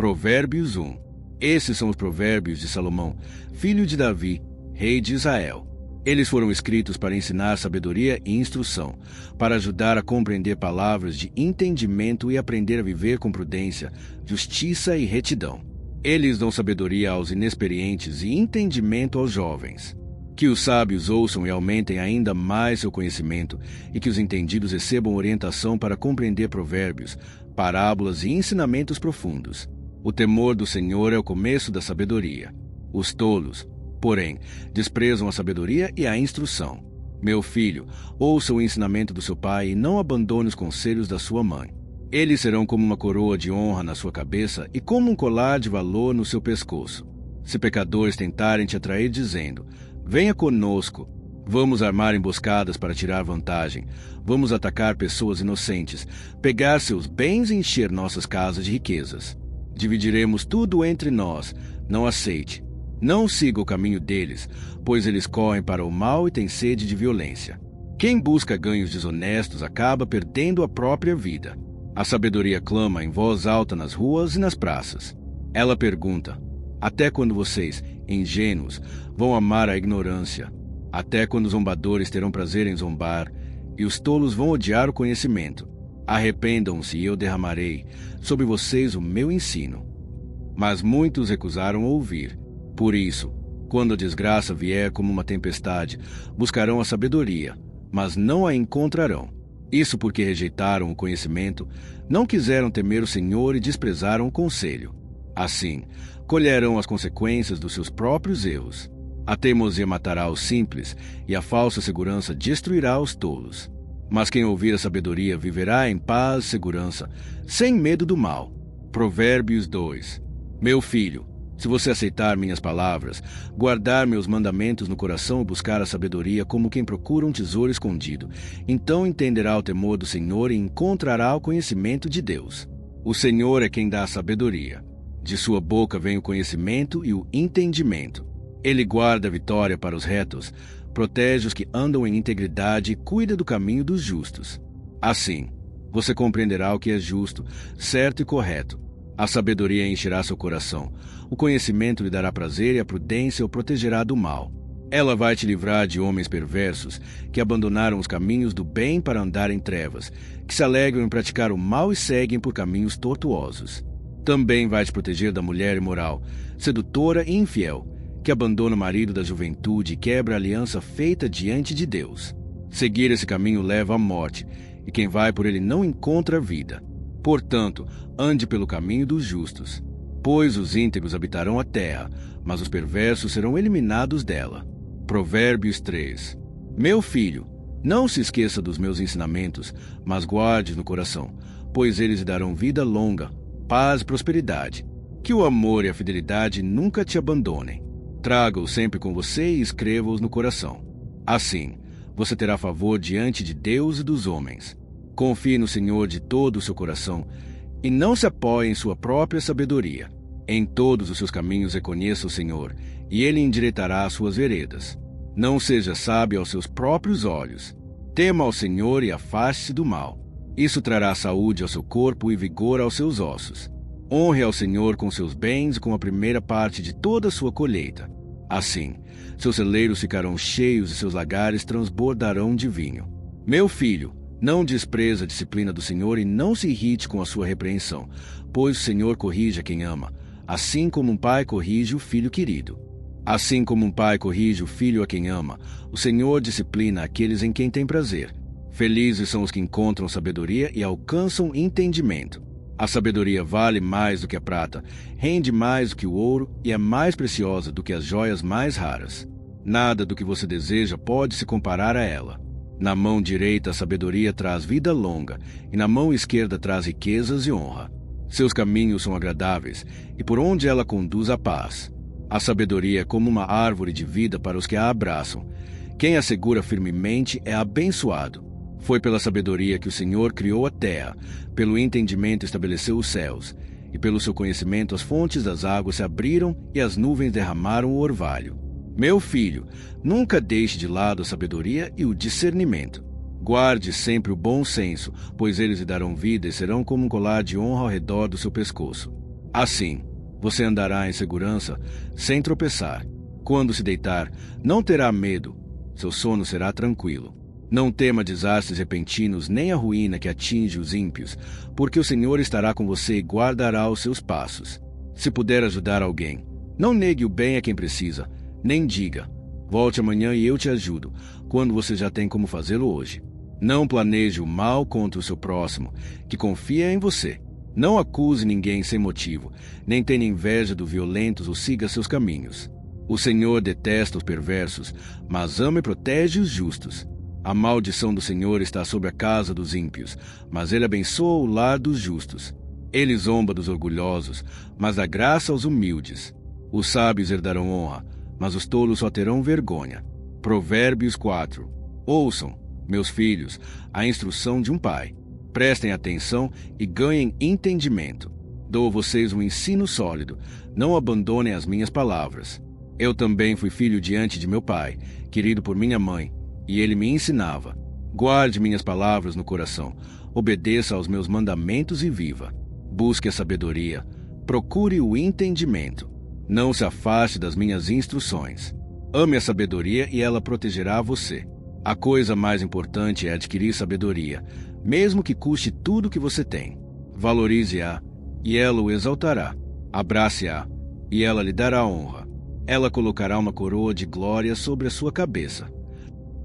Provérbios 1. Esses são os provérbios de Salomão, filho de Davi, rei de Israel. Eles foram escritos para ensinar sabedoria e instrução, para ajudar a compreender palavras de entendimento e aprender a viver com prudência, justiça e retidão. Eles dão sabedoria aos inexperientes e entendimento aos jovens. Que os sábios ouçam e aumentem ainda mais seu conhecimento, e que os entendidos recebam orientação para compreender provérbios, parábolas e ensinamentos profundos. O temor do Senhor é o começo da sabedoria. Os tolos, porém, desprezam a sabedoria e a instrução. Meu filho, ouça o ensinamento do seu pai e não abandone os conselhos da sua mãe. Eles serão como uma coroa de honra na sua cabeça e como um colar de valor no seu pescoço. Se pecadores tentarem te atrair dizendo: venha conosco, vamos armar emboscadas para tirar vantagem, vamos atacar pessoas inocentes, pegar seus bens e encher nossas casas de riquezas. Dividiremos tudo entre nós, não aceite. Não siga o caminho deles, pois eles correm para o mal e têm sede de violência. Quem busca ganhos desonestos acaba perdendo a própria vida. A sabedoria clama em voz alta nas ruas e nas praças. Ela pergunta: até quando vocês, ingênuos, vão amar a ignorância? Até quando os zombadores terão prazer em zombar, e os tolos vão odiar o conhecimento? Arrependam-se e eu derramarei sobre vocês o meu ensino. Mas muitos recusaram ouvir. Por isso, quando a desgraça vier como uma tempestade, buscarão a sabedoria, mas não a encontrarão. Isso porque rejeitaram o conhecimento, não quiseram temer o Senhor e desprezaram o conselho. Assim, colherão as consequências dos seus próprios erros. A teimosia matará os simples, e a falsa segurança destruirá os tolos. Mas quem ouvir a sabedoria viverá em paz e segurança, sem medo do mal. Provérbios 2. Meu filho, se você aceitar minhas palavras, guardar meus mandamentos no coração e buscar a sabedoria como quem procura um tesouro escondido, então entenderá o temor do Senhor e encontrará o conhecimento de Deus. O Senhor é quem dá a sabedoria. De sua boca vem o conhecimento e o entendimento. Ele guarda a vitória para os retos, protege os que andam em integridade e cuida do caminho dos justos. Assim, você compreenderá o que é justo, certo e correto. A sabedoria encherá seu coração, o conhecimento lhe dará prazer e a prudência o protegerá do mal. Ela vai te livrar de homens perversos, que abandonaram os caminhos do bem para andar em trevas, que se alegram em praticar o mal e seguem por caminhos tortuosos. Também vai te proteger da mulher imoral, sedutora e infiel, que abandona o marido da juventude e quebra a aliança feita diante de Deus. Seguir esse caminho leva à morte, e quem vai por ele não encontra vida. Portanto, ande pelo caminho dos justos, pois os íntegros habitarão a terra, mas os perversos serão eliminados dela. Provérbios 3. Meu filho, não se esqueça dos meus ensinamentos, mas guarde no coração, pois eles lhe darão vida longa, paz e prosperidade. Que o amor e a fidelidade nunca te abandonem. Traga-os sempre com você e escreva-os no coração. Assim, você terá favor diante de Deus e dos homens. Confie no Senhor de todo o seu coração e não se apoie em sua própria sabedoria. Em todos os seus caminhos reconheça o Senhor, e Ele endireitará as suas veredas. Não seja sábio aos seus próprios olhos. Tema ao Senhor e afaste-se do mal. Isso trará saúde ao seu corpo e vigor aos seus ossos. Honre ao Senhor com seus bens e com a primeira parte de toda a sua colheita. Assim, seus celeiros ficarão cheios e seus lagares transbordarão de vinho. Meu filho, não despreza a disciplina do Senhor e não se irrite com a sua repreensão, pois o Senhor corrige a quem ama, assim como um pai corrige o filho querido. Assim como um pai corrige o filho a quem ama, o Senhor disciplina aqueles em quem tem prazer. Felizes são os que encontram sabedoria e alcançam entendimento. A sabedoria vale mais do que a prata, rende mais do que o ouro e é mais preciosa do que as joias mais raras. Nada do que você deseja pode se comparar a ela. Na mão direita a sabedoria traz vida longa, e na mão esquerda traz riquezas e honra. Seus caminhos são agradáveis, e por onde ela conduz a paz. A sabedoria é como uma árvore de vida para os que a abraçam. Quem a segura firmemente é abençoado. Foi pela sabedoria que o Senhor criou a terra, pelo entendimento estabeleceu os céus, e pelo seu conhecimento as fontes das águas se abriram e as nuvens derramaram o orvalho. Meu filho, nunca deixe de lado a sabedoria e o discernimento. Guarde sempre o bom senso, pois eles lhe darão vida e serão como um colar de honra ao redor do seu pescoço. Assim, você andará em segurança, sem tropeçar. Quando se deitar, não terá medo, seu sono será tranquilo. Não tema desastres repentinos, nem a ruína que atinge os ímpios, porque o Senhor estará com você e guardará os seus passos. Se puder ajudar alguém, não negue o bem a quem precisa, nem diga, volte amanhã e eu te ajudo, quando você já tem como fazê-lo hoje. Não planeje o mal contra o seu próximo, que confia em você. Não acuse ninguém sem motivo, nem tenha inveja do violento ou siga seus caminhos. O Senhor detesta os perversos, mas ama e protege os justos. A maldição do Senhor está sobre a casa dos ímpios, mas ele abençoa o lar dos justos. Ele zomba dos orgulhosos, mas dá graça aos humildes. Os sábios herdarão honra, mas os tolos só terão vergonha. Provérbios 4. Ouçam, meus filhos, a instrução de um pai. Prestem atenção e ganhem entendimento. Dou a vocês um ensino sólido. Não abandonem as minhas palavras. Eu também fui filho diante de meu pai, querido por minha mãe, e ele me ensinava. Guarde minhas palavras no coração. Obedeça aos meus mandamentos e viva. Busque a sabedoria. Procure o entendimento. Não se afaste das minhas instruções. Ame a sabedoria e ela protegerá você. A coisa mais importante é adquirir sabedoria, mesmo que custe tudo o que você tem. Valorize-a, e ela o exaltará. Abrace-a, e ela lhe dará honra. Ela colocará uma coroa de glória sobre a sua cabeça.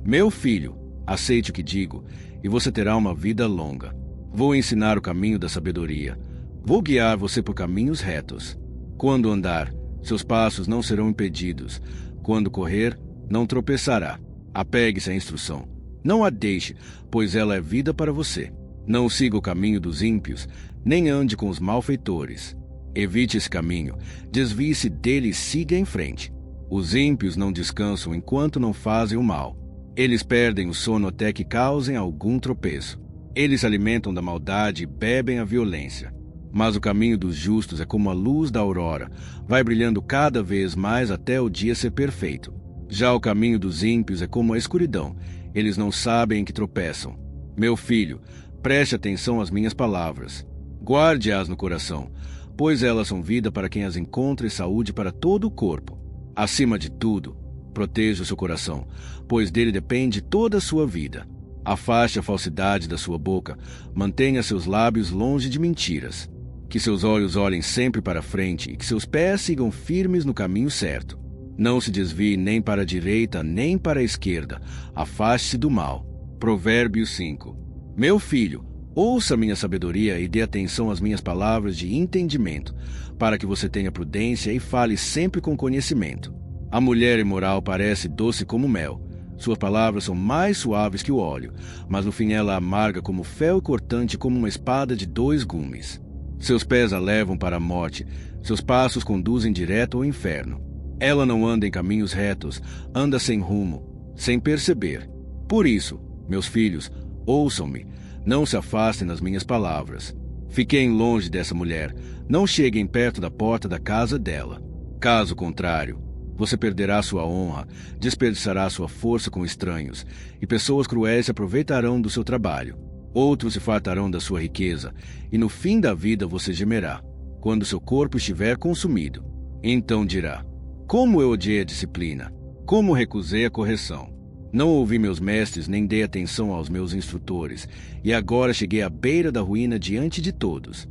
Meu filho, aceite o que digo, e você terá uma vida longa. Vou ensinar o caminho da sabedoria. Vou guiar você por caminhos retos. Quando andar, seus passos não serão impedidos. Quando correr, não tropeçará. Apegue-se à instrução. Não a deixe, pois ela é vida para você. Não siga o caminho dos ímpios, nem ande com os malfeitores. Evite esse caminho, desvie-se dele e siga em frente. Os ímpios não descansam enquanto não fazem o mal. Eles perdem o sono até que causem algum tropeço. Eles se alimentam da maldade e bebem a violência. Mas o caminho dos justos é como a luz da aurora, vai brilhando cada vez mais até o dia ser perfeito. Já o caminho dos ímpios é como a escuridão, eles não sabem em que tropeçam. Meu filho, preste atenção às minhas palavras. Guarde-as no coração, pois elas são vida para quem as encontra e saúde para todo o corpo. Acima de tudo, proteja o seu coração, pois dele depende toda a sua vida. Afaste a falsidade da sua boca, mantenha seus lábios longe de mentiras. Que seus olhos olhem sempre para frente e que seus pés sigam firmes no caminho certo. Não se desvie nem para a direita nem para a esquerda. Afaste-se do mal. Provérbios 5. Meu filho, ouça minha sabedoria e dê atenção às minhas palavras de entendimento, para que você tenha prudência e fale sempre com conhecimento. A mulher imoral parece doce como mel. Suas palavras são mais suaves que o óleo, mas no fim ela amarga como fel e cortante como uma espada de 2 gumes. Seus pés a levam para a morte, seus passos conduzem direto ao inferno. Ela não anda em caminhos retos, anda sem rumo, sem perceber. Por isso, meus filhos, ouçam-me, não se afastem das minhas palavras. Fiquem longe dessa mulher, não cheguem perto da porta da casa dela. Caso contrário, você perderá sua honra, desperdiçará sua força com estranhos, e pessoas cruéis se aproveitarão do seu trabalho. Outros se fartarão da sua riqueza, e no fim da vida você gemerá, quando seu corpo estiver consumido. Então dirá: como eu odiei a disciplina, como recusei a correção. Não ouvi meus mestres nem dei atenção aos meus instrutores, e agora cheguei à beira da ruína diante de todos.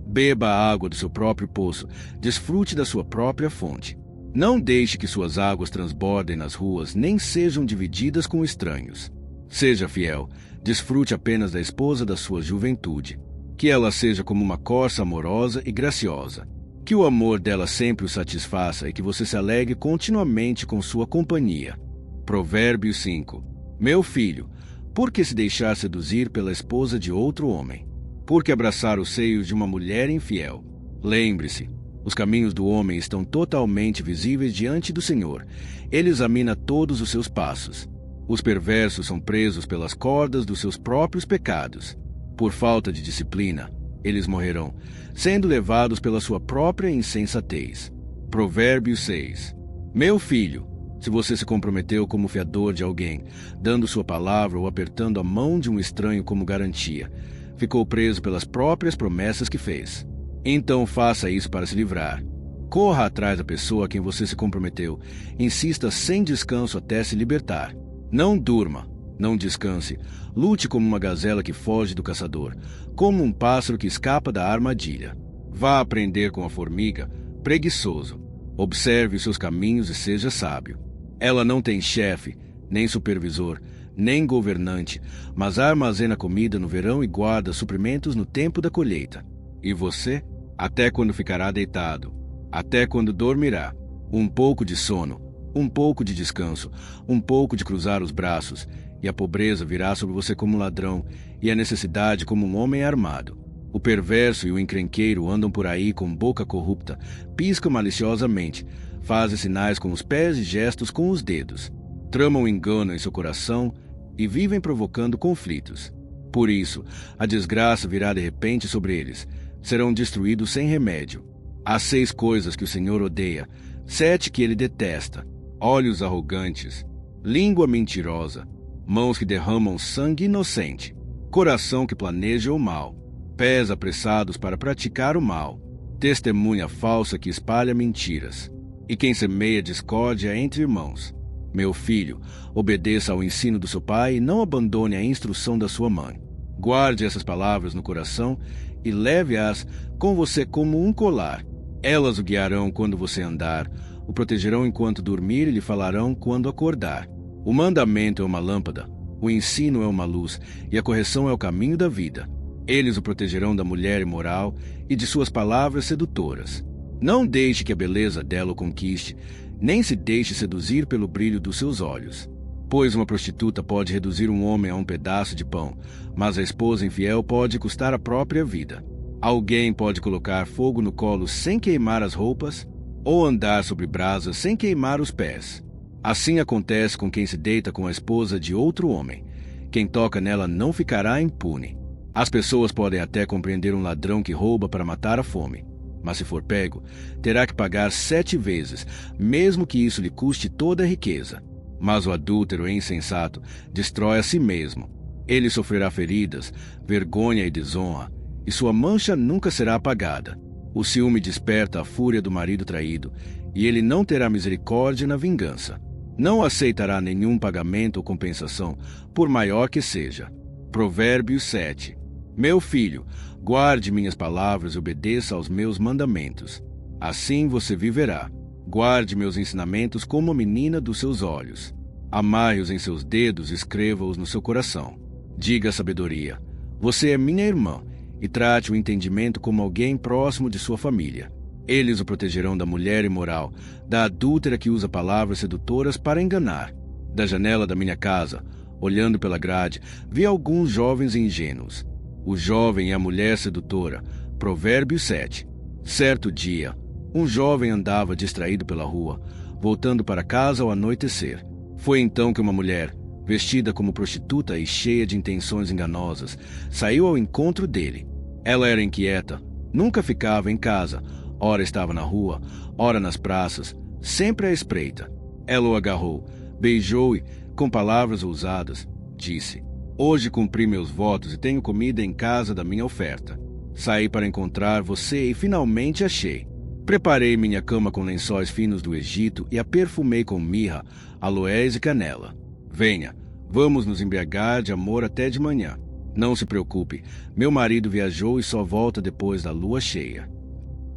Beba a água do seu próprio poço, desfrute da sua própria fonte. Não deixe que suas águas transbordem nas ruas, nem sejam divididas com estranhos. Seja fiel, desfrute apenas da esposa da sua juventude. Que ela seja como uma corça amorosa e graciosa. Que o amor dela sempre o satisfaça e que você se alegre continuamente com sua companhia. Provérbios 5. Meu filho, por que se deixar seduzir pela esposa de outro homem? Por que abraçar os seios de uma mulher infiel? Lembre-se, os caminhos do homem estão totalmente visíveis diante do Senhor. Ele examina todos os seus passos. Os perversos são presos pelas cordas dos seus próprios pecados. Por falta de disciplina, eles morrerão, sendo levados pela sua própria insensatez. Provérbios 6. Meu filho, se você se comprometeu como fiador de alguém, dando sua palavra ou apertando a mão de um estranho como garantia, ficou preso pelas próprias promessas que fez. Então faça isso para se livrar. Corra atrás da pessoa a quem você se comprometeu. Insista sem descanso até se libertar. Não durma, não descanse. Lute como uma gazela que foge do caçador, como um pássaro que escapa da armadilha. Vá aprender com a formiga, preguiçoso. Observe os seus caminhos e seja sábio. Ela não tem chefe, nem supervisor, nem governante, mas armazena comida no verão e guarda suprimentos no tempo da colheita. E você? Até quando ficará deitado? Até quando dormirá? Um pouco de sono, um pouco de descanso, um pouco de cruzar os braços, e a pobreza virá sobre você como um ladrão, e a necessidade como um homem armado. O perverso e o encrenqueiro andam por aí com boca corrupta, piscam maliciosamente, fazem sinais com os pés e gestos com os dedos. Tramam engano em seu coração e vivem provocando conflitos. Por isso, a desgraça virá de repente sobre eles. Serão destruídos sem remédio. Há 6 coisas que o Senhor odeia, 7 que ele detesta: olhos arrogantes, língua mentirosa, mãos que derramam sangue inocente, coração que planeja o mal, pés apressados para praticar o mal, testemunha falsa que espalha mentiras, e quem semeia discórdia entre irmãos. Meu filho, obedeça ao ensino do seu pai e não abandone a instrução da sua mãe. Guarde essas palavras no coração e leve-as com você como um colar. Elas o guiarão quando você andar, o protegerão enquanto dormir e lhe falarão quando acordar. O mandamento é uma lâmpada, o ensino é uma luz e a correção é o caminho da vida. Eles o protegerão da mulher imoral e de suas palavras sedutoras. Não deixe que a beleza dela o conquiste, nem se deixe seduzir pelo brilho dos seus olhos. Pois uma prostituta pode reduzir um homem a um pedaço de pão, mas a esposa infiel pode custar a própria vida. Alguém pode colocar fogo no colo sem queimar as roupas, ou andar sobre brasas sem queimar os pés. Assim acontece com quem se deita com a esposa de outro homem. Quem toca nela não ficará impune. As pessoas podem até compreender um ladrão que rouba para matar a fome, mas se for pego, terá que pagar 7 vezes, mesmo que isso lhe custe toda a riqueza. Mas o adúltero e insensato destrói a si mesmo. Ele sofrerá feridas, vergonha e desonra, e sua mancha nunca será apagada. O ciúme desperta a fúria do marido traído, e ele não terá misericórdia na vingança. Não aceitará nenhum pagamento ou compensação, por maior que seja. Provérbios 7. Meu filho, guarde minhas palavras e obedeça aos meus mandamentos. Assim você viverá. Guarde meus ensinamentos como a menina dos seus olhos. Amarre-os em seus dedos e escreva-os no seu coração. Diga a sabedoria: você é minha irmã, e trate o entendimento como alguém próximo de sua família. Eles o protegerão da mulher imoral, da adúltera que usa palavras sedutoras para enganar. Da janela da minha casa, olhando pela grade, vi alguns jovens ingênuos. O jovem e a mulher sedutora. Provérbios 7. Certo dia, um jovem andava distraído pela rua, voltando para casa ao anoitecer. Foi então que uma mulher, vestida como prostituta e cheia de intenções enganosas, saiu ao encontro dele. Ela era inquieta, nunca ficava em casa, ora estava na rua, ora nas praças, sempre à espreita. Ela o agarrou, beijou e, com palavras ousadas, disse: hoje cumpri meus votos e tenho comida em casa da minha oferta. Saí para encontrar você e finalmente achei. Preparei minha cama com lençóis finos do Egito e a perfumei com mirra, aloés e canela. Venha, vamos nos embriagar de amor até de manhã. Não se preocupe, meu marido viajou e só volta depois da lua cheia.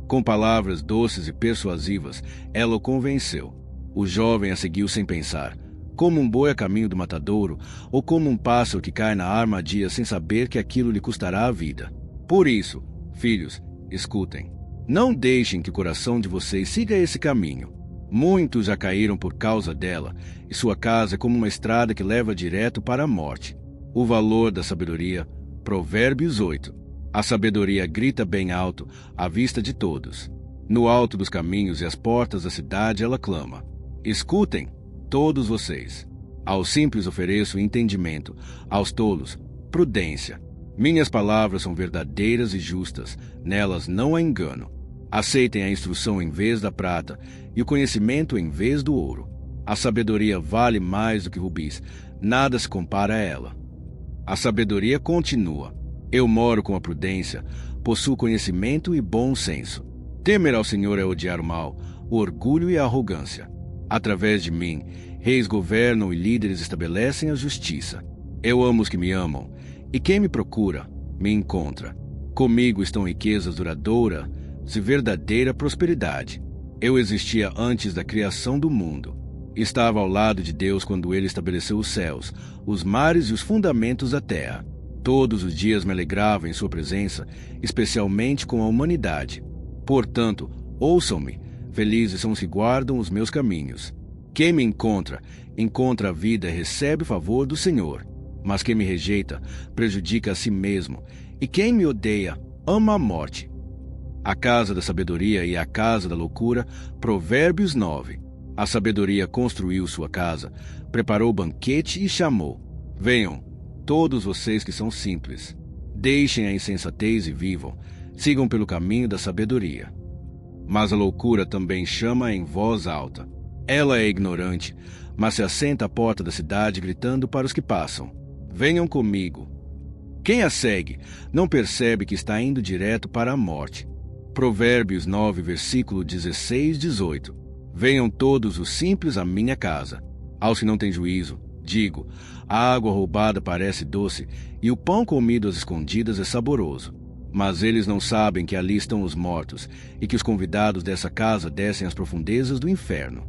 Com palavras doces e persuasivas, ela o convenceu. O jovem a seguiu sem pensar, como um boi a caminho do matadouro, ou como um pássaro que cai na armadilha sem saber que aquilo lhe custará a vida. Por isso, filhos, escutem. Não deixem que o coração de vocês siga esse caminho. Muitos já caíram por causa dela, e sua casa é como uma estrada que leva direto para a morte. O valor da sabedoria. Provérbios 8. A sabedoria grita bem alto, à vista de todos. No alto dos caminhos e às portas da cidade ela clama: escutem, todos vocês. Aos simples ofereço entendimento, aos tolos, prudência. Minhas palavras são verdadeiras e justas, nelas não há engano. Aceitem a instrução em vez da prata, e o conhecimento em vez do ouro. A sabedoria vale mais do que rubis, nada se compara a ela. A sabedoria continua: eu moro com a prudência, Possuo conhecimento e bom senso. Temer ao Senhor é odiar o mal, o orgulho e a arrogância. Através de mim, reis governam e líderes estabelecem a justiça. Eu amo os que me amam, e quem me procura, me encontra. Comigo estão riquezas duradouras e verdadeira prosperidade. Eu existia antes da criação do mundo. Estava ao lado de Deus quando ele estabeleceu os céus, os mares e os fundamentos da terra. Todos os dias me alegrava em sua presença, especialmente com a humanidade. Portanto, ouçam-me, felizes são os que guardam os meus caminhos. Quem me encontra, encontra a vida e recebe o favor do Senhor. Mas quem me rejeita, prejudica a si mesmo, e quem me odeia, ama a morte. A casa da sabedoria e a casa da loucura, Provérbios 9. A sabedoria construiu sua casa, preparou o banquete e chamou: venham, todos vocês que são simples. Deixem a insensatez e vivam, sigam pelo caminho da sabedoria. Mas a loucura também chama em voz alta. Ela é ignorante, mas se assenta à porta da cidade gritando para os que passam: venham comigo. Quem a segue não percebe que está indo direto para a morte. Provérbios 9, versículo 16-18. Venham todos os simples à minha casa. Aos que não têm juízo, digo: a água roubada parece doce e o pão comido às escondidas é saboroso. Mas eles não sabem que ali estão os mortos e que os convidados dessa casa descem às profundezas do inferno.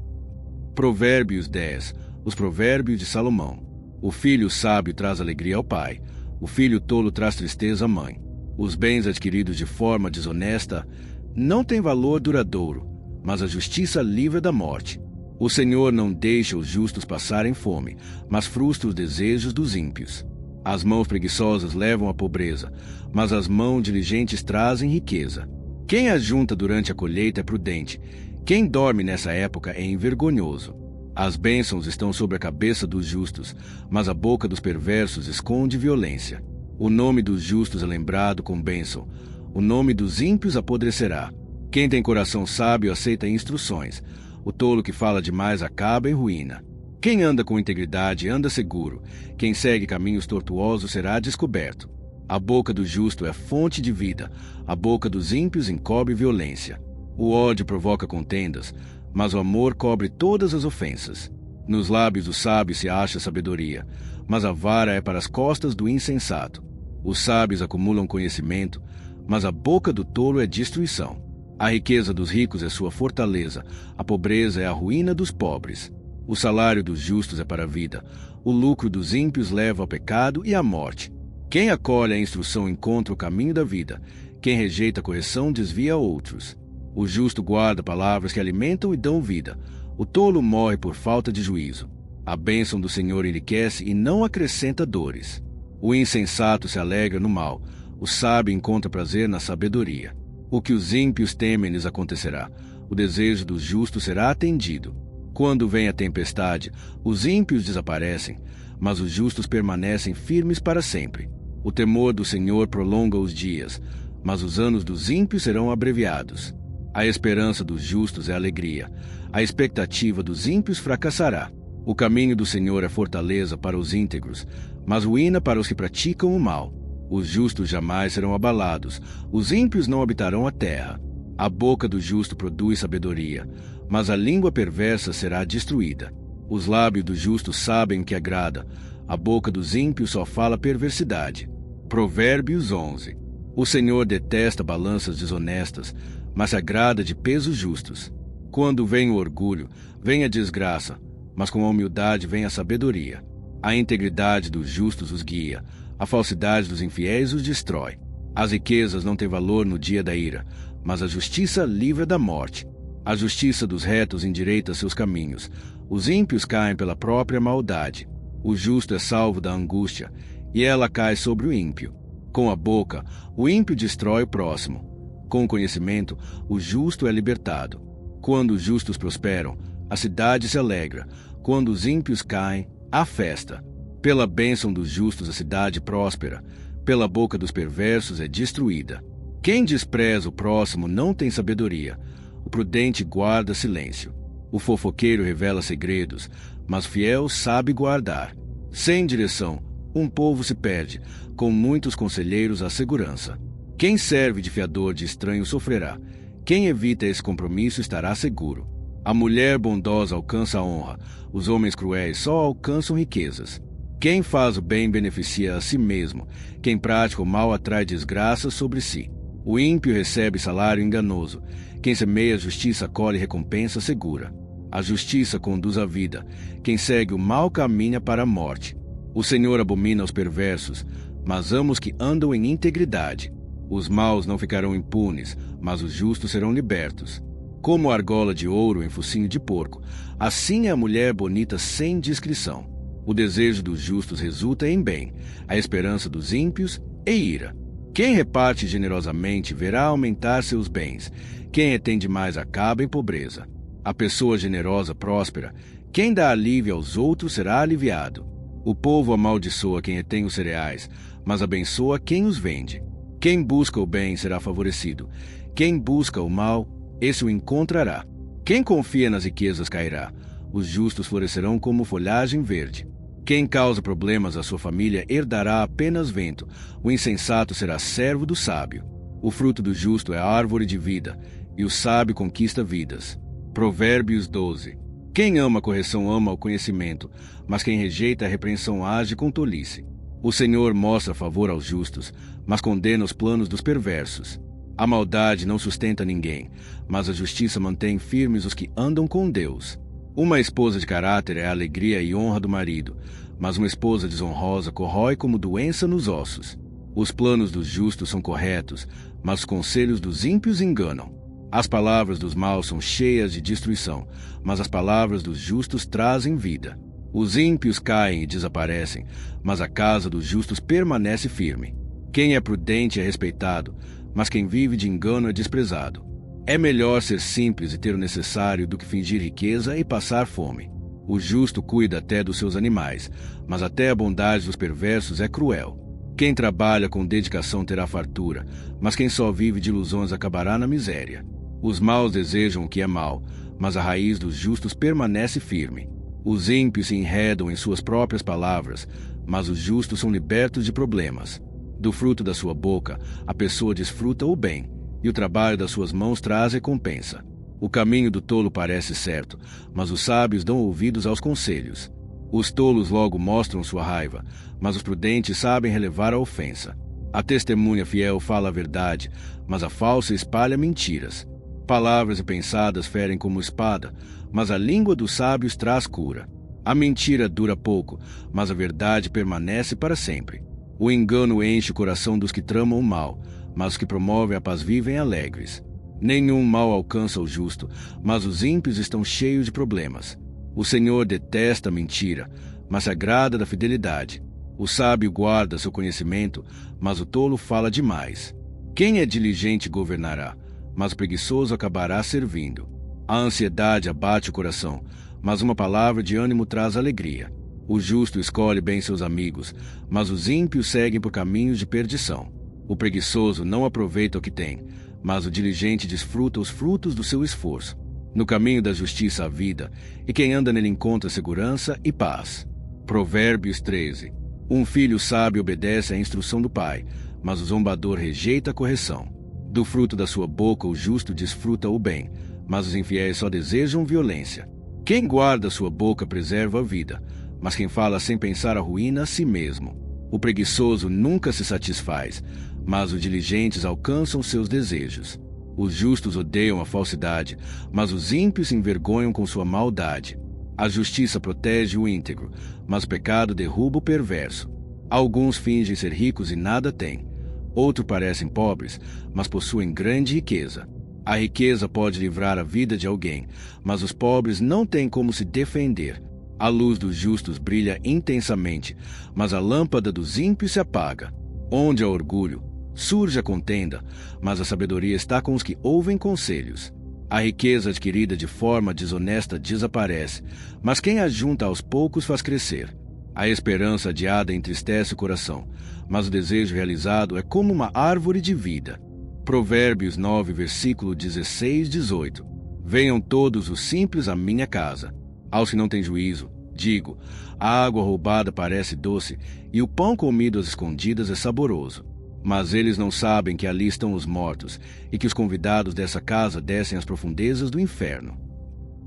Provérbios 10. Os provérbios de Salomão. O filho sábio traz alegria ao pai. O filho tolo traz tristeza à mãe. Os bens adquiridos de forma desonesta não têm valor duradouro, mas a justiça livra da morte. O Senhor não deixa os justos passarem fome, mas frustra os desejos dos ímpios. As mãos preguiçosas levam à pobreza, mas as mãos diligentes trazem riqueza. Quem ajunta durante a colheita é prudente. Quem dorme nessa época é envergonhoso. As bênçãos estão sobre a cabeça dos justos, mas a boca dos perversos esconde violência. O nome dos justos é lembrado com bênção. O nome dos ímpios apodrecerá. Quem tem coração sábio aceita instruções. O tolo que fala demais acaba em ruína. Quem anda com integridade anda seguro. Quem segue caminhos tortuosos será descoberto. A boca do justo é fonte de vida. A boca dos ímpios encobre violência. O ódio provoca contendas, mas o amor cobre todas as ofensas. Nos lábios do sábio se acha sabedoria, mas a vara é para as costas do insensato. Os sábios acumulam conhecimento, mas a boca do tolo é destruição. A riqueza dos ricos é sua fortaleza, a pobreza é a ruína dos pobres. O salário dos justos é para a vida, o lucro dos ímpios leva ao pecado e à morte. Quem acolhe a instrução encontra o caminho da vida, quem rejeita a correção desvia outros. O justo guarda palavras que alimentam e dão vida, o tolo morre por falta de juízo. A bênção do Senhor enriquece e não acrescenta dores. O insensato se alegra no mal, o sábio encontra prazer na sabedoria. O que os ímpios temem lhes acontecerá, o desejo dos justos será atendido. Quando vem a tempestade, os ímpios desaparecem, mas os justos permanecem firmes para sempre. O temor do Senhor prolonga os dias, mas os anos dos ímpios serão abreviados. A esperança dos justos é alegria, a expectativa dos ímpios fracassará. O caminho do Senhor é fortaleza para os íntegros, mas ruína para os que praticam o mal. Os justos jamais serão abalados, os ímpios não habitarão a terra. A boca do justo produz sabedoria, mas a língua perversa será destruída. Os lábios do justo sabem o que agrada, a boca dos ímpios só fala perversidade. Provérbios 11. O Senhor detesta balanças desonestas, mas se agrada de pesos justos. Quando vem o orgulho, vem a desgraça, mas com a humildade vem a sabedoria. A integridade dos justos os guia, a falsidade dos infiéis os destrói. As riquezas não têm valor no dia da ira, mas a justiça livra da morte. A justiça dos retos endireita seus caminhos. Os ímpios caem pela própria maldade. O justo é salvo da angústia, e ela cai sobre o ímpio. Com a boca, o ímpio destrói o próximo. Com o conhecimento, o justo é libertado. Quando os justos prosperam, a cidade se alegra. Quando os ímpios caem, há festa. Pela bênção dos justos a cidade próspera, pela boca dos perversos é destruída. Quem despreza o próximo não tem sabedoria, o prudente guarda silêncio. O fofoqueiro revela segredos, mas o fiel sabe guardar. Sem direção, um povo se perde, com muitos conselheiros há segurança. Quem serve de fiador de estranho sofrerá. Quem evita esse compromisso estará seguro. A mulher bondosa alcança a honra. Os homens cruéis só alcançam riquezas. Quem faz o bem beneficia a si mesmo. Quem pratica o mal atrai desgraça sobre si. O ímpio recebe salário enganoso. Quem semeia a justiça colhe recompensa segura. A justiça conduz à vida. Quem segue o mal caminha para a morte. O Senhor abomina os perversos, mas ama os que andam em integridade. Os maus não ficarão impunes, mas os justos serão libertos. Como a argola de ouro em focinho de porco, assim é a mulher bonita sem discrição. O desejo dos justos resulta em bem, a esperança dos ímpios em ira. Quem reparte generosamente verá aumentar seus bens. Quem retém demais acaba em pobreza. A pessoa generosa próspera. Quem dá alívio aos outros será aliviado. O povo amaldiçoa quem retém os cereais, mas abençoa quem os vende. Quem busca o bem será favorecido. Quem busca o mal, esse o encontrará. Quem confia nas riquezas cairá. Os justos florescerão como folhagem verde. Quem causa problemas à sua família herdará apenas vento. O insensato será servo do sábio. O fruto do justo é a árvore de vida, e o sábio conquista vidas. Provérbios 12. Quem ama a correção ama o conhecimento, mas quem rejeita a repreensão age com tolice. O Senhor mostra favor aos justos, mas condena os planos dos perversos. A maldade não sustenta ninguém, mas a justiça mantém firmes os que andam com Deus. Uma esposa de caráter é a alegria e honra do marido, mas uma esposa desonrosa corrói como doença nos ossos. Os planos dos justos são corretos, mas os conselhos dos ímpios enganam. As palavras dos maus são cheias de destruição, mas as palavras dos justos trazem vida. Os ímpios caem e desaparecem, mas a casa dos justos permanece firme. Quem é prudente é respeitado, mas quem vive de engano é desprezado. É melhor ser simples e ter o necessário do que fingir riqueza e passar fome. O justo cuida até dos seus animais, mas até a bondade dos perversos é cruel. Quem trabalha com dedicação terá fartura, mas quem só vive de ilusões acabará na miséria. Os maus desejam o que é mal, mas a raiz dos justos permanece firme. Os ímpios se enredam em suas próprias palavras, mas os justos são libertos de problemas. Do fruto da sua boca, a pessoa desfruta o bem, e o trabalho das suas mãos traz recompensa. O caminho do tolo parece certo, mas os sábios dão ouvidos aos conselhos. Os tolos logo mostram sua raiva, mas os prudentes sabem relevar a ofensa. A testemunha fiel fala a verdade, mas a falsa espalha mentiras. Palavras pensadas ferem como espada, mas a língua dos sábios traz cura. A mentira dura pouco, mas a verdade permanece para sempre. O engano enche o coração dos que tramam o mal, mas os que promovem a paz vivem alegres. Nenhum mal alcança o justo, mas os ímpios estão cheios de problemas. O Senhor detesta a mentira, mas se agrada da fidelidade. O sábio guarda seu conhecimento, mas o tolo fala demais. Quem é diligente governará, mas o preguiçoso acabará servindo. A ansiedade abate o coração, mas uma palavra de ânimo traz alegria. O justo escolhe bem seus amigos, mas os ímpios seguem por caminhos de perdição. O preguiçoso não aproveita o que tem, mas o diligente desfruta os frutos do seu esforço. No caminho da justiça há vida, e quem anda nele encontra segurança e paz. Provérbios 13. Um filho sábio obedece à instrução do pai, mas o zombador rejeita a correção. Do fruto da sua boca o justo desfruta o bem, mas os infiéis só desejam violência. Quem guarda sua boca preserva a vida, mas quem fala sem pensar arruína a si mesmo. O preguiçoso nunca se satisfaz, mas os diligentes alcançam seus desejos. Os justos odeiam a falsidade, mas os ímpios se envergonham com sua maldade. A justiça protege o íntegro, mas o pecado derruba o perverso. Alguns fingem ser ricos e nada têm. Outros parecem pobres, mas possuem grande riqueza. A riqueza pode livrar a vida de alguém, mas os pobres não têm como se defender. A luz dos justos brilha intensamente, mas a lâmpada dos ímpios se apaga. Onde há orgulho, surge a contenda, mas a sabedoria está com os que ouvem conselhos. A riqueza adquirida de forma desonesta desaparece, mas quem a junta aos poucos faz crescer. A esperança adiada entristece o coração, mas o desejo realizado é como uma árvore de vida. Provérbios 9, versículo 16-18. Venham todos os simples à minha casa. Aos que não têm juízo, digo, a água roubada parece doce, e o pão comido às escondidas é saboroso. Mas eles não sabem que ali estão os mortos e que os convidados dessa casa descem às profundezas do inferno.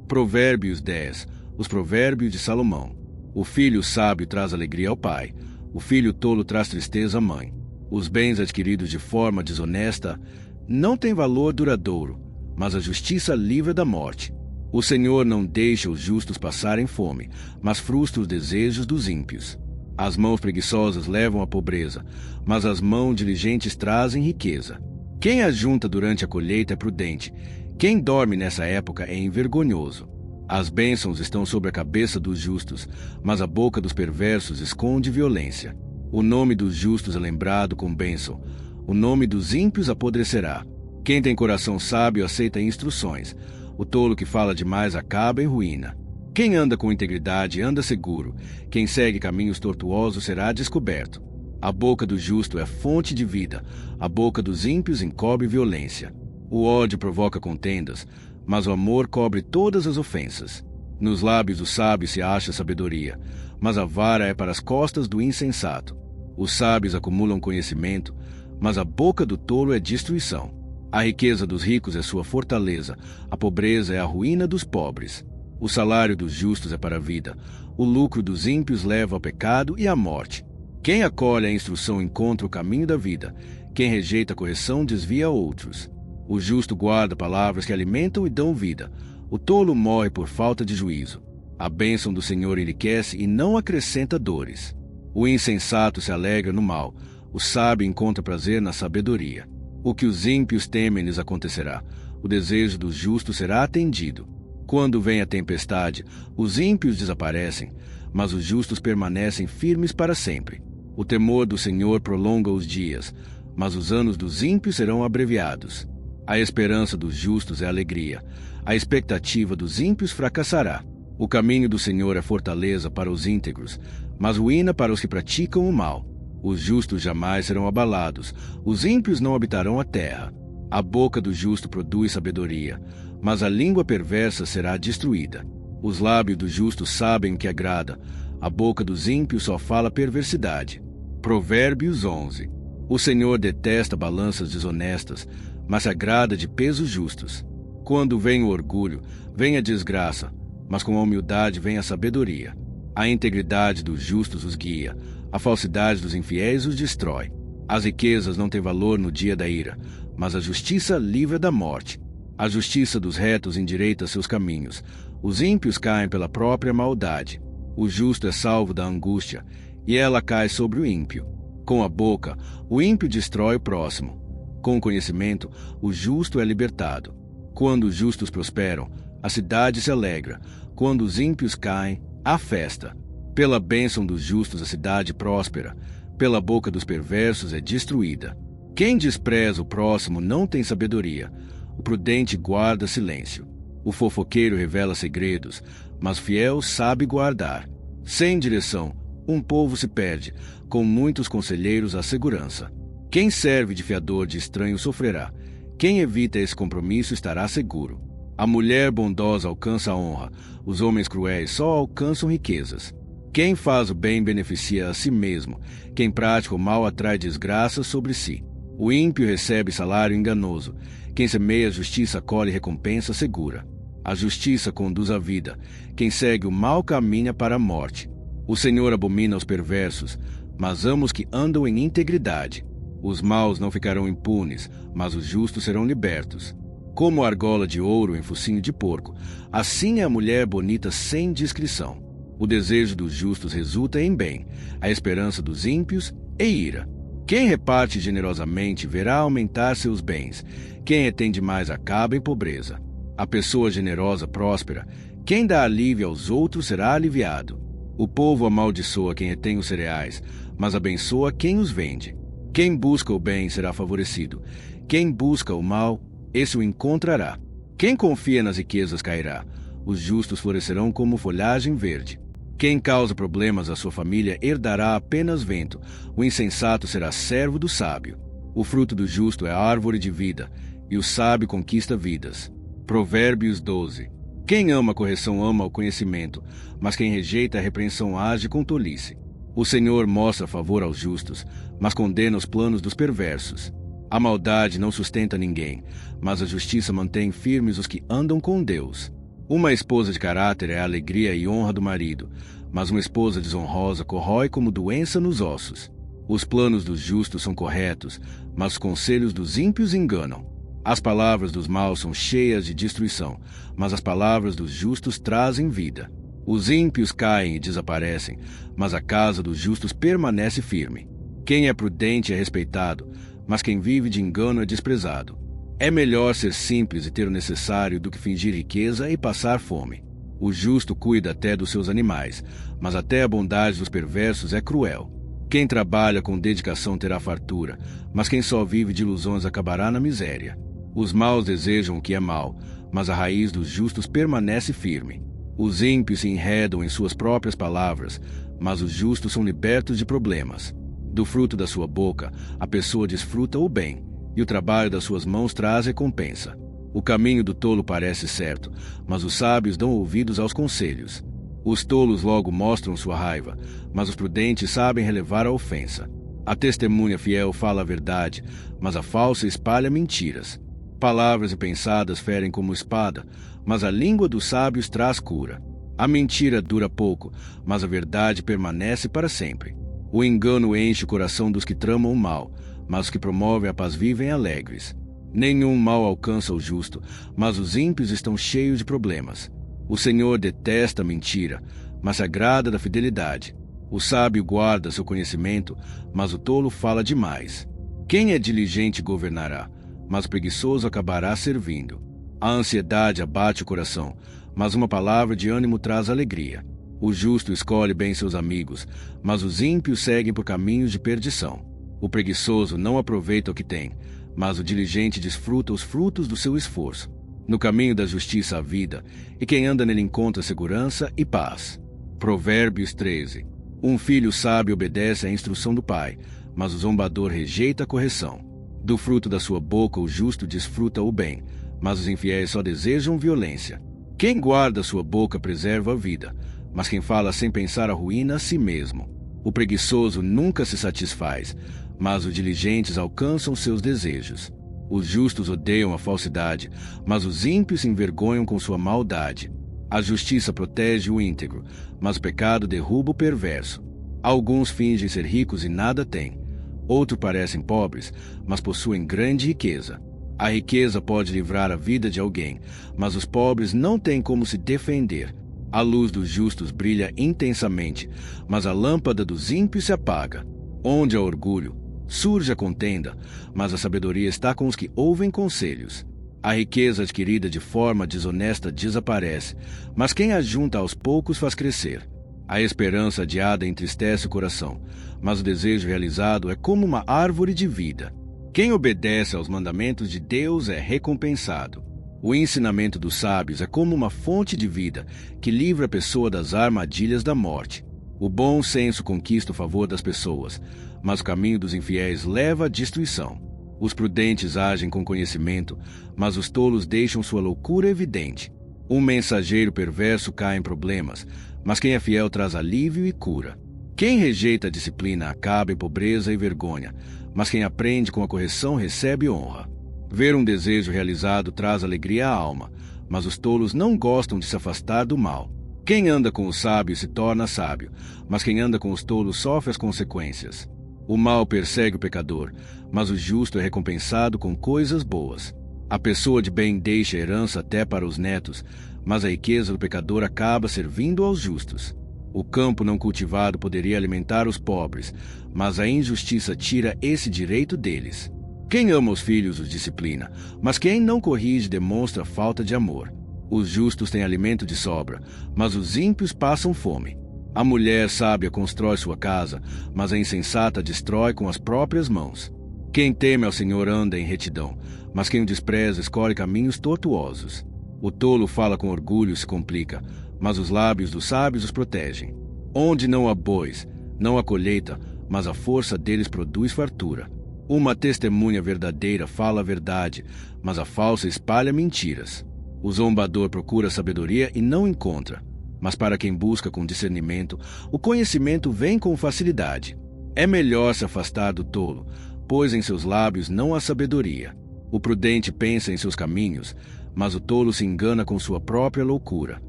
Provérbios 10. Os provérbios de Salomão. O filho sábio traz alegria ao pai. O filho tolo traz tristeza à mãe. Os bens adquiridos de forma desonesta não têm valor duradouro, mas a justiça livra da morte. O Senhor não deixa os justos passarem fome, mas frustra os desejos dos ímpios. As mãos preguiçosas levam à pobreza, mas as mãos diligentes trazem riqueza. Quem ajunta durante a colheita é prudente. Quem dorme nessa época é envergonhoso. As bênçãos estão sobre a cabeça dos justos, mas a boca dos perversos esconde violência. O nome dos justos é lembrado com bênção. O nome dos ímpios apodrecerá. Quem tem coração sábio aceita instruções. O tolo que fala demais acaba em ruína. Quem anda com integridade anda seguro. Quem segue caminhos tortuosos será descoberto. A boca do justo é fonte de vida. A boca dos ímpios encobre violência. O ódio provoca contendas, mas o amor cobre todas as ofensas. Nos lábios do sábio se acha sabedoria, mas a vara é para as costas do insensato. Os sábios acumulam conhecimento, mas a boca do tolo é destruição. A riqueza dos ricos é sua fortaleza, a pobreza é a ruína dos pobres. O salário dos justos é para a vida, o lucro dos ímpios leva ao pecado e à morte. Quem acolhe a instrução encontra o caminho da vida, quem rejeita a correção desvia outros. O justo guarda palavras que alimentam e dão vida, o tolo morre por falta de juízo. A bênção do Senhor enriquece e não acrescenta dores. O insensato se alegra no mal, o sábio encontra prazer na sabedoria. O que os ímpios temem lhes acontecerá, o desejo dos justos será atendido. Quando vem a tempestade, os ímpios desaparecem, mas os justos permanecem firmes para sempre. O temor do Senhor prolonga os dias, mas os anos dos ímpios serão abreviados. A esperança dos justos é alegria, a expectativa dos ímpios fracassará. O caminho do Senhor é fortaleza para os íntegros, mas ruína para os que praticam o mal. Os justos jamais serão abalados, os ímpios não habitarão a terra. A boca do justo produz sabedoria, mas a língua perversa será destruída. Os lábios do justo sabem o que agrada, a boca dos ímpios só fala perversidade. Provérbios 11. O Senhor detesta balanças desonestas, mas se agrada de pesos justos. Quando vem o orgulho, vem a desgraça, mas com a humildade vem a sabedoria. A integridade dos justos os guia, a falsidade dos infiéis os destrói. As riquezas não têm valor no dia da ira, mas a justiça livra da morte. A justiça dos retos endireita seus caminhos. Os ímpios caem pela própria maldade. O justo é salvo da angústia, e ela cai sobre o ímpio. Com a boca, o ímpio destrói o próximo. Com o conhecimento, o justo é libertado. Quando os justos prosperam, a cidade se alegra. Quando os ímpios caem, há festa. Pela bênção dos justos a cidade próspera. Pela boca dos perversos é destruída. Quem despreza o próximo não tem sabedoria. O prudente guarda silêncio. O fofoqueiro revela segredos, mas fiel sabe guardar. Sem direção, um povo se perde. Com muitos conselheiros há segurança. Quem serve de fiador de estranho sofrerá. Quem evita esse compromisso estará seguro. A mulher bondosa alcança a honra. Os homens cruéis só alcançam riquezas. Quem faz o bem beneficia a si mesmo. Quem pratica o mal atrai desgraça sobre si. O ímpio recebe salário enganoso. Quem semeia a justiça colhe recompensa segura. A justiça conduz à vida. Quem segue o mal caminha para a morte. O Senhor abomina os perversos, mas ama os que andam em integridade. Os maus não ficarão impunes, mas os justos serão libertos. Como a argola de ouro em focinho de porco, assim é a mulher bonita sem discrição. O desejo dos justos resulta em bem, a esperança dos ímpios é ira. Quem reparte generosamente verá aumentar seus bens. Quem retém demais acaba em pobreza. A pessoa generosa próspera. Quem dá alívio aos outros será aliviado. O povo amaldiçoa quem retém os cereais, mas abençoa quem os vende. Quem busca o bem será favorecido. Quem busca o mal, esse o encontrará. Quem confia nas riquezas cairá. Os justos florescerão como folhagem verde. Quem causa problemas à sua família herdará apenas vento. O insensato será servo do sábio. O fruto do justo é árvore de vida, e o sábio conquista vidas. Provérbios 12. Quem ama a correção ama o conhecimento, mas quem rejeita a repreensão age com tolice. O Senhor mostra favor aos justos, mas condena os planos dos perversos. A maldade não sustenta ninguém, mas a justiça mantém firmes os que andam com Deus. Uma esposa de caráter é a alegria e honra do marido, mas uma esposa desonrosa corrói como doença nos ossos. Os planos dos justos são corretos, mas os conselhos dos ímpios enganam. As palavras dos maus são cheias de destruição, mas as palavras dos justos trazem vida. Os ímpios caem e desaparecem, mas a casa dos justos permanece firme. Quem é prudente é respeitado, mas quem vive de engano é desprezado. É melhor ser simples e ter o necessário do que fingir riqueza e passar fome. O justo cuida até dos seus animais, mas até a bondade dos perversos é cruel. Quem trabalha com dedicação terá fartura, mas quem só vive de ilusões acabará na miséria. Os maus desejam o que é mal, mas a raiz dos justos permanece firme. Os ímpios se enredam em suas próprias palavras, mas os justos são libertos de problemas. Do fruto da sua boca, a pessoa desfruta o bem, e o trabalho das suas mãos traz recompensa. O caminho do tolo parece certo, mas os sábios dão ouvidos aos conselhos. Os tolos logo mostram sua raiva, mas os prudentes sabem relevar a ofensa. A testemunha fiel fala a verdade, mas a falsa espalha mentiras. Palavras impensadas ferem como espada, mas a língua dos sábios traz cura. A mentira dura pouco, mas a verdade permanece para sempre. O engano enche o coração dos que tramam o mal, mas os que promovem a paz vivem alegres. Nenhum mal alcança o justo, mas os ímpios estão cheios de problemas. O Senhor detesta a mentira, mas se agrada da fidelidade. O sábio guarda seu conhecimento, mas o tolo fala demais. Quem é diligente governará, mas o preguiçoso acabará servindo. A ansiedade abate o coração, mas uma palavra de ânimo traz alegria. O justo escolhe bem seus amigos, mas os ímpios seguem por caminhos de perdição. O preguiçoso não aproveita o que tem, mas o diligente desfruta os frutos do seu esforço. No caminho da justiça há vida, e quem anda nele encontra segurança e paz. Provérbios 13. Um filho sábio obedece à instrução do pai, mas o zombador rejeita a correção. Do fruto da sua boca o justo desfruta o bem, mas os infiéis só desejam violência. Quem guarda sua boca preserva a vida, mas quem fala sem pensar arruína a si mesmo. O preguiçoso nunca se satisfaz, mas os diligentes alcançam seus desejos. Os justos odeiam a falsidade, mas os ímpios se envergonham com sua maldade. A justiça protege o íntegro, mas o pecado derruba o perverso. Alguns fingem ser ricos e nada têm. Outros parecem pobres, mas possuem grande riqueza. A riqueza pode livrar a vida de alguém, mas os pobres não têm como se defender. A luz dos justos brilha intensamente, mas a lâmpada dos ímpios se apaga. Onde há orgulho, surge a contenda, mas a sabedoria está com os que ouvem conselhos. A riqueza adquirida de forma desonesta desaparece, mas quem a junta aos poucos faz crescer. A esperança adiada entristece o coração, mas o desejo realizado é como uma árvore de vida. Quem obedece aos mandamentos de Deus é recompensado. O ensinamento dos sábios é como uma fonte de vida que livra a pessoa das armadilhas da morte. O bom senso conquista o favor das pessoas, mas o caminho dos infiéis leva à destruição. Os prudentes agem com conhecimento, mas os tolos deixam sua loucura evidente. Um mensageiro perverso cai em problemas, mas quem é fiel traz alívio e cura. Quem rejeita a disciplina acaba em pobreza e vergonha, mas quem aprende com a correção recebe honra. Ver um desejo realizado traz alegria à alma, mas os tolos não gostam de se afastar do mal. Quem anda com os sábios se torna sábio, mas quem anda com os tolos sofre as consequências. O mal persegue o pecador, mas o justo é recompensado com coisas boas. A pessoa de bem deixa herança até para os netos, mas a riqueza do pecador acaba servindo aos justos. O campo não cultivado poderia alimentar os pobres, mas a injustiça tira esse direito deles. Quem ama os filhos os disciplina, mas quem não corrige demonstra falta de amor. Os justos têm alimento de sobra, mas os ímpios passam fome. A mulher sábia constrói sua casa, mas a insensata destrói com as próprias mãos. Quem teme ao Senhor anda em retidão, mas quem o despreza escolhe caminhos tortuosos. O tolo fala com orgulho e se complica, mas os lábios dos sábios os protegem. Onde não há bois, não há colheita, mas a força deles produz fartura. Uma testemunha verdadeira fala a verdade, mas a falsa espalha mentiras. O zombador procura sabedoria e não encontra. mas para quem busca com discernimento, o conhecimento vem com facilidade. É melhor se afastar do tolo, pois em seus lábios não há sabedoria. O prudente pensa em seus caminhos, mas o tolo se engana com sua própria loucura.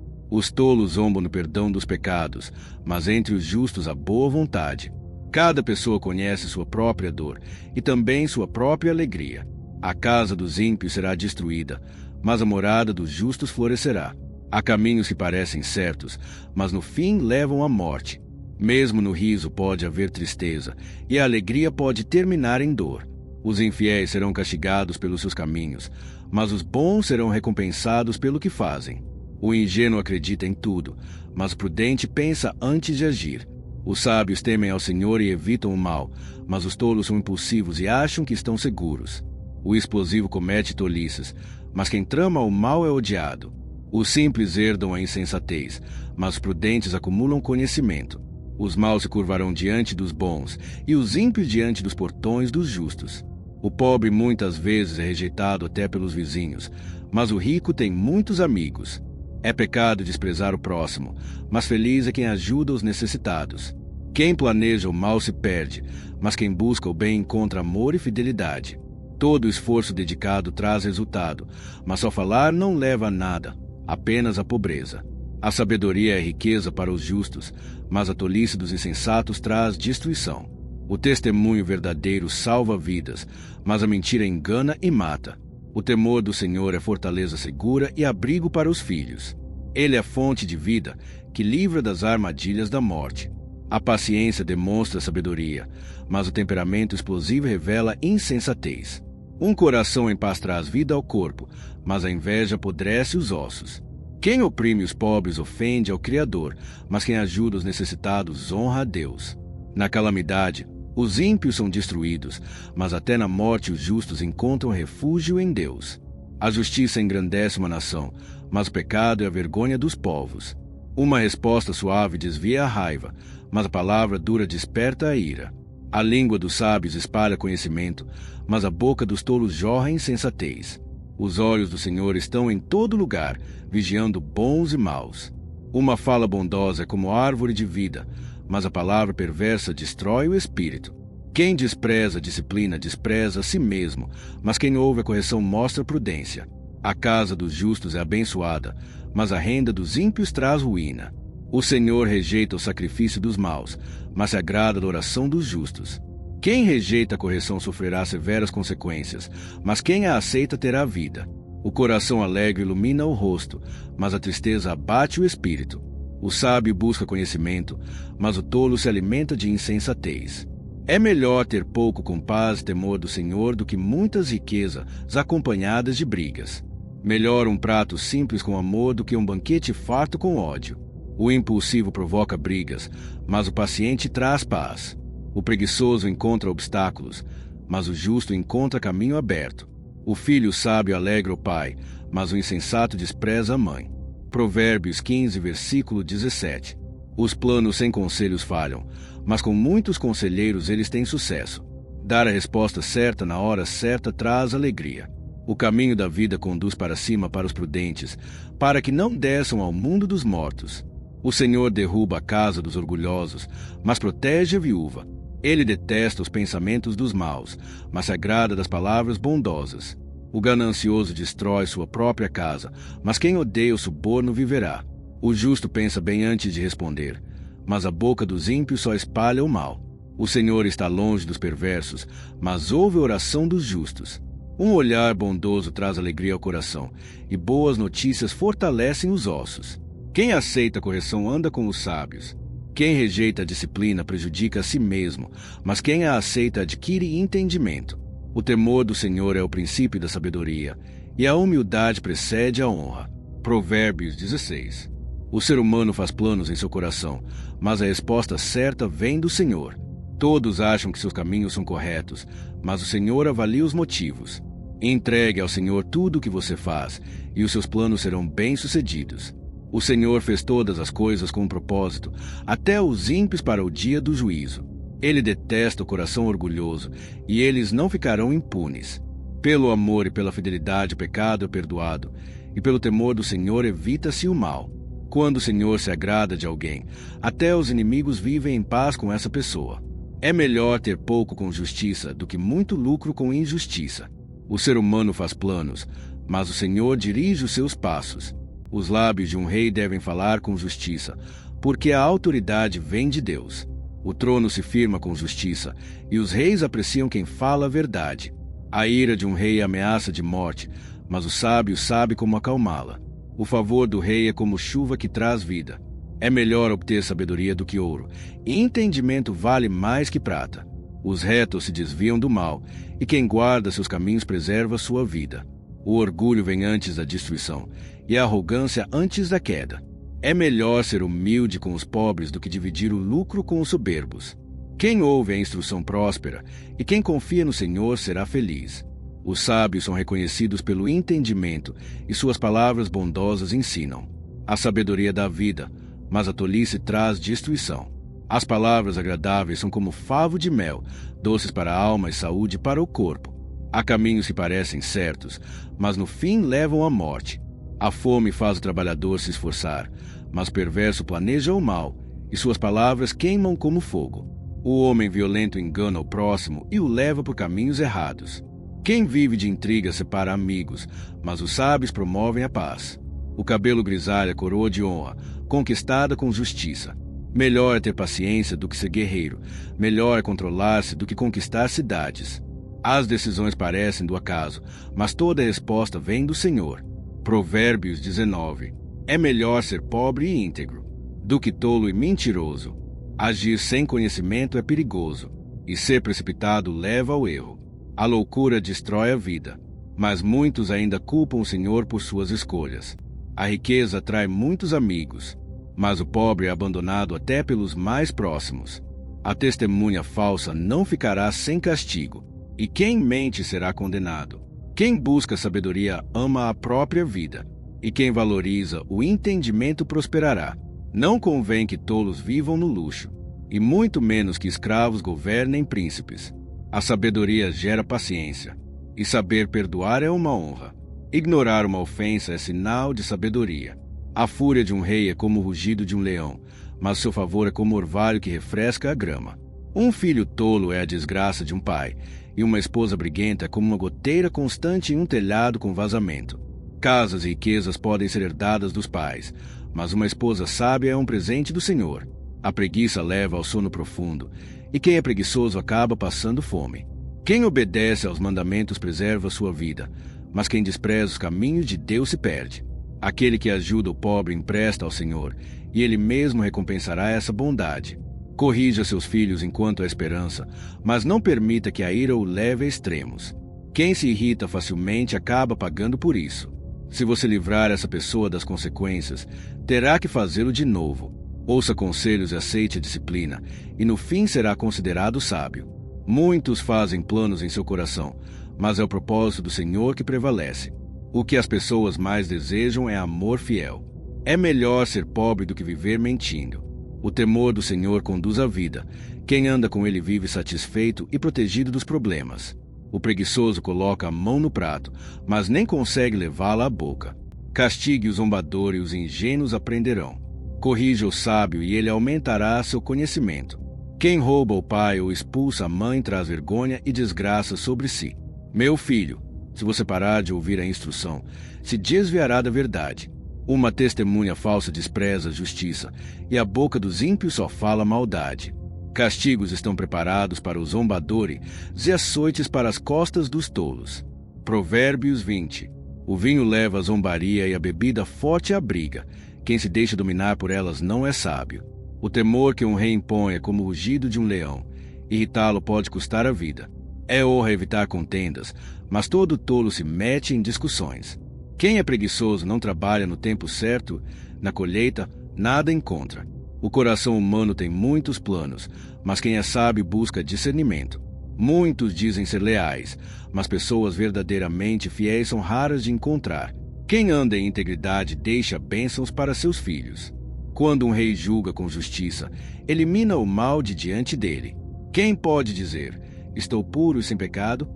Os tolos zombam no perdão dos pecados, mas entre os justos há boa vontade. Cada pessoa conhece sua própria dor e também sua própria alegria. A casa dos ímpios será destruída, mas a morada dos justos florescerá. Há caminhos que parecem certos, mas no fim levam à morte. Mesmo no riso pode haver tristeza, e a alegria pode terminar em dor. Os infiéis serão castigados pelos seus caminhos, mas os bons serão recompensados pelo que fazem. O ingênuo acredita em tudo, mas o prudente pensa antes de agir. Os sábios temem ao Senhor e evitam o mal, mas os tolos são impulsivos e acham que estão seguros. O explosivo comete tolices, mas quem trama o mal é odiado. Os simples herdam a insensatez, mas os prudentes acumulam conhecimento. Os maus se curvarão diante dos bons, e os ímpios diante dos portões dos justos. O pobre muitas vezes é rejeitado até pelos vizinhos, mas o rico tem muitos amigos. É pecado desprezar o próximo, mas feliz é quem ajuda os necessitados. Quem planeja o mal se perde, mas quem busca o bem encontra amor e fidelidade. Todo esforço dedicado traz resultado, mas só falar não leva a nada, apenas a pobreza. A sabedoria é riqueza para os justos, mas a tolice dos insensatos traz destruição. O testemunho verdadeiro salva vidas, mas a mentira engana e mata. O temor do Senhor é fortaleza segura e abrigo para os filhos. Ele é fonte de vida, que livra das armadilhas da morte. A paciência demonstra sabedoria, mas o temperamento explosivo revela insensatez. Um coração em paz traz vida ao corpo, mas a inveja apodrece os ossos. Quem oprime os pobres ofende ao Criador, mas quem ajuda os necessitados honra a Deus. Na calamidade, os ímpios são destruídos, mas até na morte os justos encontram refúgio em Deus. A justiça engrandece uma nação, mas o pecado é a vergonha dos povos. Uma resposta suave desvia a raiva, mas a palavra dura desperta a ira. A língua dos sábios espalha conhecimento, mas a boca dos tolos jorra insensatez. Os olhos do Senhor estão em todo lugar, vigiando bons e maus. Uma fala bondosa é como árvore de vida, mas a palavra perversa destrói o espírito. Quem despreza a disciplina despreza a si mesmo, mas quem ouve a correção mostra prudência. A casa dos justos é abençoada, mas a renda dos ímpios traz ruína. O Senhor rejeita o sacrifício dos maus, mas se agrada da oração dos justos. Quem rejeita a correção sofrerá severas consequências, mas quem a aceita terá vida. O coração alegre ilumina o rosto, mas a tristeza abate o espírito. O sábio busca conhecimento, mas o tolo se alimenta de insensatez. É melhor ter pouco com paz e temor do Senhor do que muitas riquezas acompanhadas de brigas. Melhor um prato simples com amor do que um banquete farto com ódio. O impulsivo provoca brigas, mas o paciente traz paz. O preguiçoso encontra obstáculos, mas o justo encontra caminho aberto. O filho sábio alegra o pai, mas o insensato despreza a mãe. Provérbios 15, versículo 17. Os planos sem conselhos falham, mas com muitos conselheiros eles têm sucesso. Dar a resposta certa na hora certa traz alegria. O caminho da vida conduz para cima para os prudentes, para que não desçam ao mundo dos mortos. O Senhor derruba a casa dos orgulhosos, mas protege a viúva. Ele detesta os pensamentos dos maus, mas se agrada das palavras bondosas. O ganancioso destrói sua própria casa, mas quem odeia o suborno viverá. O justo pensa bem antes de responder, mas a boca dos ímpios só espalha o mal. O Senhor está longe dos perversos, mas ouve a oração dos justos. Um olhar bondoso traz alegria ao coração, e boas notícias fortalecem os ossos. Quem aceita a correção anda com os sábios. Quem rejeita a disciplina prejudica a si mesmo, mas quem a aceita adquire entendimento. O temor do Senhor é o princípio da sabedoria, e a humildade precede a honra. Provérbios 16. O ser humano faz planos em seu coração, mas a resposta certa vem do Senhor. Todos acham que seus caminhos são corretos, mas o Senhor avalia os motivos. Entregue ao Senhor tudo o que você faz, e os seus planos serão bem-sucedidos. O Senhor fez todas as coisas com um propósito, até os ímpios para o dia do juízo. Ele detesta o coração orgulhoso, e eles não ficarão impunes. Pelo amor e pela fidelidade o pecado é perdoado, e pelo temor do Senhor evita-se o mal. Quando o Senhor se agrada de alguém, até os inimigos vivem em paz com essa pessoa. É melhor ter pouco com justiça do que muito lucro com injustiça. O ser humano faz planos, mas o Senhor dirige os seus passos. Os lábios de um rei devem falar com justiça, porque a autoridade vem de Deus. O trono se firma com justiça, e os reis apreciam quem fala a verdade. A ira de um rei é ameaça de morte, mas o sábio sabe como acalmá-la. O favor do rei é como chuva que traz vida. É melhor obter sabedoria do que ouro, e entendimento vale mais que prata. Os retos se desviam do mal, e quem guarda seus caminhos preserva sua vida. O orgulho vem antes da destruição, e a arrogância antes da queda. É melhor ser humilde com os pobres do que dividir o lucro com os soberbos. Quem ouve a instrução próspera, e quem confia no Senhor será feliz. Os sábios são reconhecidos pelo entendimento, e suas palavras bondosas ensinam. A sabedoria dá vida, mas a tolice traz destruição. As palavras agradáveis são como favo de mel, doces para a alma e saúde para o corpo. Há caminhos que parecem certos, mas no fim levam à morte. A fome faz o trabalhador se esforçar, mas o perverso planeja o mal, e suas palavras queimam como fogo. O homem violento engana o próximo e o leva por caminhos errados. Quem vive de intriga separa amigos, mas os sábios promovem a paz. O cabelo grisalho é coroa de honra, conquistada com justiça. Melhor é ter paciência do que ser guerreiro. Melhor é controlar-se do que conquistar cidades. As decisões parecem do acaso, mas toda resposta vem do Senhor. Provérbios 19. É melhor ser pobre e íntegro do que tolo e mentiroso. Agir sem conhecimento é perigoso, e ser precipitado leva ao erro. A loucura destrói a vida, mas muitos ainda culpam o Senhor por suas escolhas. A riqueza atrai muitos amigos, mas o pobre é abandonado até pelos mais próximos. A testemunha falsa não ficará sem castigo, e quem mente será condenado. Quem busca sabedoria ama a própria vida, e quem valoriza o entendimento prosperará. Não convém que tolos vivam no luxo, e muito menos que escravos governem príncipes. A sabedoria gera paciência, e saber perdoar é uma honra. Ignorar uma ofensa é sinal de sabedoria. A fúria de um rei é como o rugido de um leão, mas seu favor é como o orvalho que refresca a grama. Um filho tolo é a desgraça de um pai, e uma esposa briguenta é como uma goteira constante em um telhado com vazamento. Casas e riquezas podem ser herdadas dos pais, mas uma esposa sábia é um presente do Senhor. A preguiça leva ao sono profundo, e quem é preguiçoso acaba passando fome. Quem obedece aos mandamentos preserva sua vida, mas quem despreza os caminhos de Deus se perde. Aquele que ajuda o pobre empresta ao Senhor, e Ele mesmo recompensará essa bondade. Corrija seus filhos enquanto há esperança, mas não permita que a ira o leve a extremos. Quem se irrita facilmente acaba pagando por isso. Se você livrar essa pessoa das consequências, terá que fazê-lo de novo. Ouça conselhos e aceite a disciplina, e no fim será considerado sábio. Muitos fazem planos em seu coração, mas é o propósito do Senhor que prevalece. O que as pessoas mais desejam é amor fiel. É melhor ser pobre do que viver mentindo. O temor do Senhor conduz à vida. Quem anda com ele vive satisfeito e protegido dos problemas. O preguiçoso coloca a mão no prato, mas nem consegue levá-la à boca. Castigue o zombador e os ingênuos aprenderão. Corrija o sábio e ele aumentará seu conhecimento. Quem rouba o pai ou expulsa a mãe traz vergonha e desgraça sobre si. Meu filho, se você parar de ouvir a instrução, se desviará da verdade. Uma testemunha falsa despreza a justiça, e a boca dos ímpios só fala maldade. Castigos estão preparados para o zombador e açoites para as costas dos tolos. Provérbios 20. O vinho leva a zombaria e a bebida forte à briga. Quem se deixa dominar por elas não é sábio. O temor que um rei impõe é como o rugido de um leão. Irritá-lo pode custar a vida. É honra evitar contendas, mas todo tolo se mete em discussões. Quem é preguiçoso não trabalha no tempo certo, na colheita, nada encontra. O coração humano tem muitos planos, mas quem é sábio busca discernimento. Muitos dizem ser leais, mas pessoas verdadeiramente fiéis são raras de encontrar. Quem anda em integridade deixa bênçãos para seus filhos. Quando um rei julga com justiça, elimina o mal de diante dele. Quem pode dizer, estou puro e sem pecado?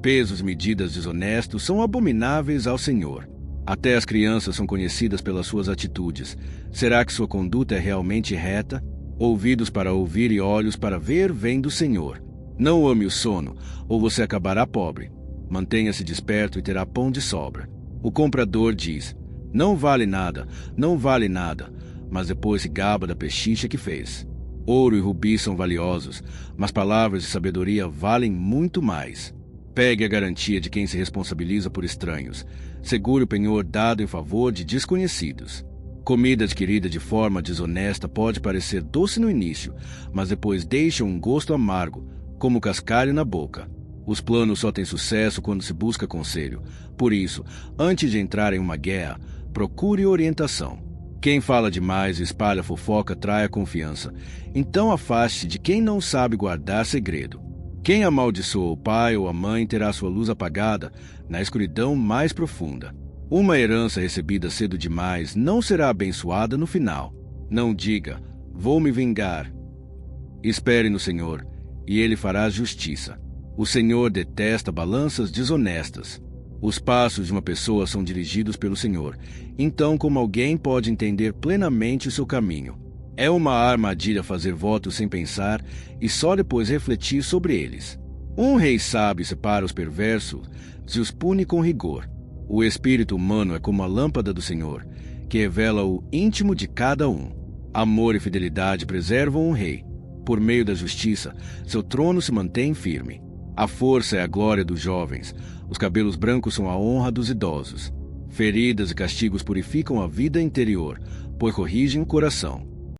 Pesos e medidas desonestos são abomináveis ao Senhor. Até as crianças são conhecidas pelas suas atitudes. Será que sua conduta é realmente reta? Ouvidos para ouvir e olhos para ver vem do Senhor. Não ame o sono, ou você acabará pobre. Mantenha-se desperto e terá pão de sobra. O comprador diz: não vale nada, não vale nada, mas depois se gaba da pechincha que fez. Ouro e rubi são valiosos, mas palavras de sabedoria valem muito mais. Pegue a garantia de quem se responsabiliza por estranhos. Segure o penhor dado em favor de desconhecidos. Comida adquirida de forma desonesta pode parecer doce no início, mas depois deixa um gosto amargo, como cascalho na boca. Os planos só têm sucesso quando se busca conselho. Por isso, antes de entrar em uma guerra, procure orientação. Quem fala demais e espalha fofoca trai a confiança. Então afaste-se de quem não sabe guardar segredo. Quem amaldiçoa o pai ou a mãe terá sua luz apagada na escuridão mais profunda. Uma herança recebida cedo demais não será abençoada no final. Não diga: vou me vingar. Espere no Senhor, e Ele fará justiça. O Senhor detesta balanças desonestas. Os passos de uma pessoa são dirigidos pelo Senhor. Então, como alguém pode entender plenamente o seu caminho? É uma armadilha fazer votos sem pensar e só depois refletir sobre eles. Um rei sábio separa os perversos e os pune com rigor. O espírito humano é como a lâmpada do Senhor, que revela o íntimo de cada um. Amor e fidelidade preservam um rei. Por meio da justiça, seu trono se mantém firme. A força é a glória dos jovens. Os cabelos brancos são a honra dos idosos. Feridas e castigos purificam a vida interior, pois corrigem o coração.